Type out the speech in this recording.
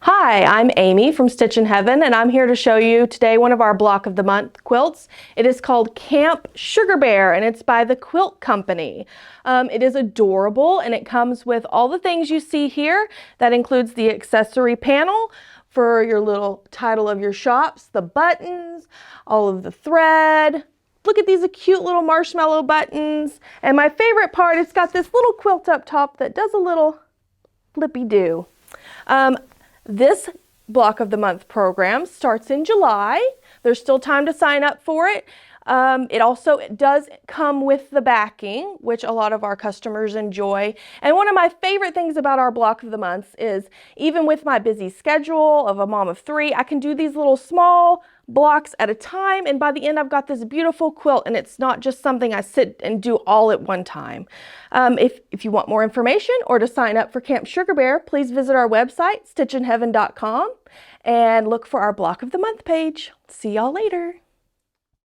Hi, I'm Amy from Stitch in Heaven, and I'm here to show you today one of our Block of the Month quilts. It is called Camp Sugar Bear, and it's by the Quilt Company. It is adorable, and it comes with all the things you see here. That includes the accessory panel for your little title of your shops, the buttons, all of the thread. Look at these cute little marshmallow buttons. And my favorite part, it's got this little quilt up top that does a little flippy-do. This Block of the Month program starts in July. There's still time to sign up for it. It also does come with the backing, which a lot of our customers enjoy. And one of my favorite things about our Block of the Months is even with my busy schedule of a mom of three, I can do these little small blocks at a time, and by the end I've got this beautiful quilt, and it's not just something I sit and do all at one time. If you want more information or to sign up for Camp Sugar Bear, please visit our website, stitchinheaven.com, and look for our Block of the Month page. See y'all later.